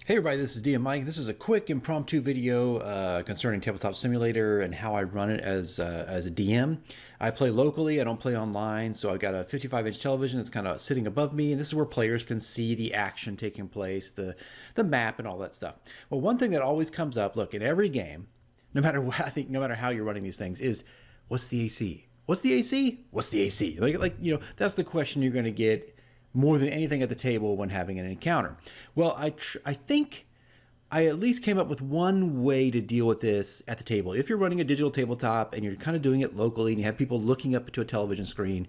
Hey everybody, this is D and Mike. This is a quick impromptu video concerning Tabletop Simulator and how I run it as a DM. I play locally, I don't play online, so I've got a 55-inch television that's kind of sitting above me, and this is where players can see the action taking place, the map and all that stuff. Well, one thing that always comes up, look, in every game, no matter what, I think no matter how you're running these things, is what's the AC? What's the AC? What's the AC? That's the question you're going to get more than anything at the table when having an encounter. Well, I think I at least came up with one way to deal with this at the table. If you're running a digital tabletop and you're kind of doing it locally and you have people looking up to a television screen,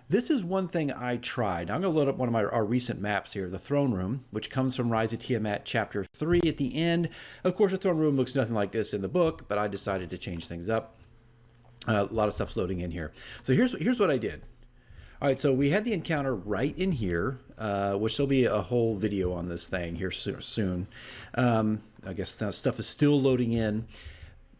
this is one thing I tried. Now, I'm going to load up one of our recent maps here, the Throne Room, which comes from Rise of Tiamat Chapter 3 at the end. Of course, the Throne Room looks nothing like this in the book, but I decided to change things up. A lot of stuff's loading in here. So here's what I did. All right, so we had the encounter right in here, which there'll be a whole video on this thing here soon. I guess stuff is still loading in.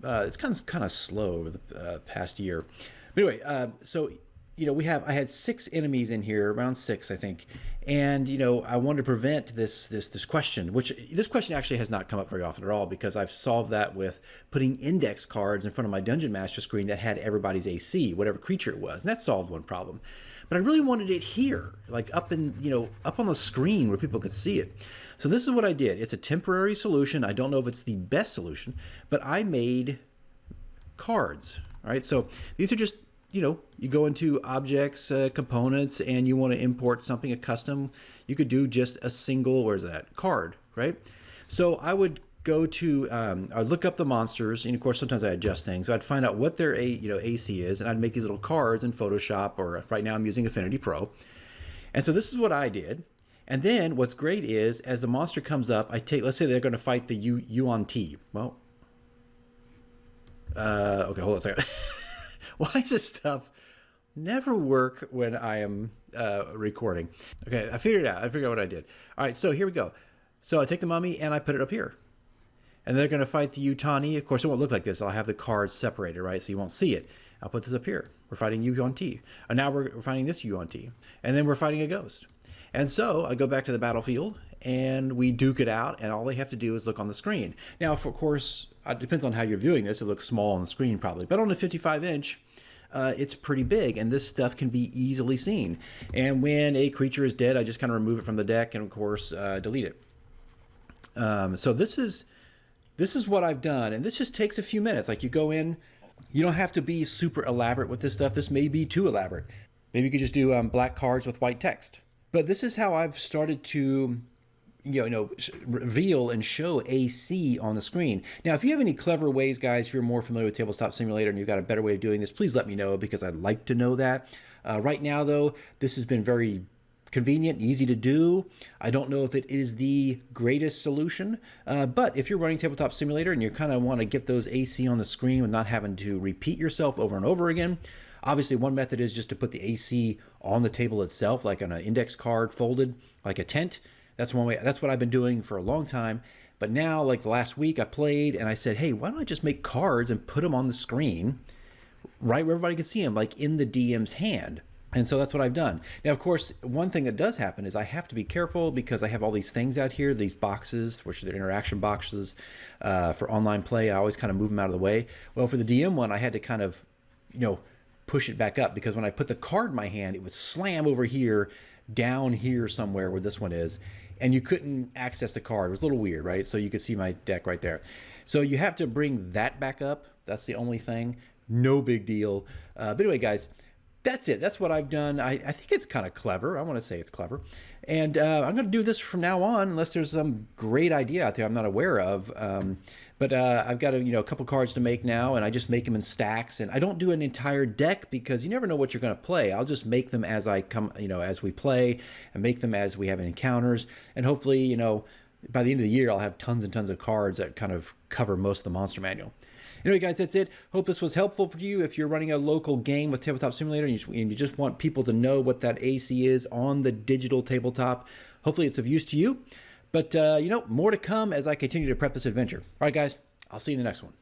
It's kind of slow over the past year. But anyway, so I had 6 enemies in here, around 6, I think, and I wanted to prevent this question, which this question actually has not come up very often at all because I've solved that with putting index cards in front of my Dungeon Master screen that had everybody's AC, whatever creature it was, and that solved one problem. But I really wanted it here, like up on the screen where people could see it. So this is what I did. It's a temporary solution. I don't know if it's the best solution, but I made cards. All right, so these are just you go into objects, components, and you want to import something, a custom. You could do just a single, where's that, card, right? So I would go to, I'd look up the monsters, and of course sometimes I adjust things. So I'd find out what their AC is, and I'd make these little cards in Photoshop, or right now I'm using Affinity Pro. And so this is what I did. And then what's great is, as the monster comes up, I take, let's say they're going to fight the Yuan Ti. Well, okay, hold on a second. Why does this stuff never work when I am recording? Okay, I figured it out. I figured out what I did. All right, so here we go. So I take the mummy and I put it up here. And they're going to fight the Yutani. Of course, it won't look like this. I'll have the cards separated, right? So you won't see it. I'll put this up here. We're fighting Yuan Ti. And now we're fighting this Yuan Ti. And then we're fighting a ghost. And so I go back to the battlefield and we duke it out, and all they have to do is look on the screen. Now, of course, it depends on how you're viewing this. It looks small on the screen probably. But on a 55-inch, it's pretty big, and this stuff can be easily seen. And when a creature is dead, I just kind of remove it from the deck and, of course, delete it. So this is what I've done, and this just takes a few minutes. Like, you go in, you don't have to be super elaborate with this stuff. This may be too elaborate. Maybe you could just do black cards with white text. But this is how I've started to reveal and show AC on the screen. Now, if you have any clever ways, guys, if you're more familiar with Tabletop Simulator and you've got a better way of doing this, please let me know, because I'd like to know that. Right now, though, this has been very convenient, easy to do. I don't know if it is the greatest solution, but if you're running Tabletop Simulator and you kind of want to get those AC on the screen with not having to repeat yourself over and over again, obviously one method is just to put the AC on the table itself, like on an index card folded, like a tent. That's one way. That's what I've been doing for a long time. But now, like last week, I played and I said, hey, why don't I just make cards and put them on the screen right where everybody can see them, like in the DM's hand. And so that's what I've done. Now, of course, one thing that does happen is I have to be careful because I have all these things out here, these boxes, which are interaction boxes for online play. I always kind of move them out of the way. Well, for the DM one, I had to kind of, push it back up, because when I put the card in my hand, it would slam over here, down here somewhere where this one is, and you couldn't access the card. It was a little weird, right? So you could see my deck right there. So you have to bring that back up. That's the only thing. No big deal. But anyway, guys, that's it. That's what I've done. I think it's kind of clever. I want to say it's clever. And I'm going to do this from now on, unless there's some great idea out there I'm not aware of. But I've got a couple cards to make now, and I just make them in stacks. And I don't do an entire deck because you never know what you're going to play. I'll just make them as I come, as we play, and make them as we have encounters. And hopefully, by the end of the year, I'll have tons and tons of cards that kind of cover most of the monster manual. Anyway, guys, that's it. Hope this was helpful for you if you're running a local game with Tabletop Simulator and you just want people to know what that AC is on the digital tabletop. Hopefully it's of use to you. But, more to come as I continue to prep this adventure. All right, guys, I'll see you in the next one.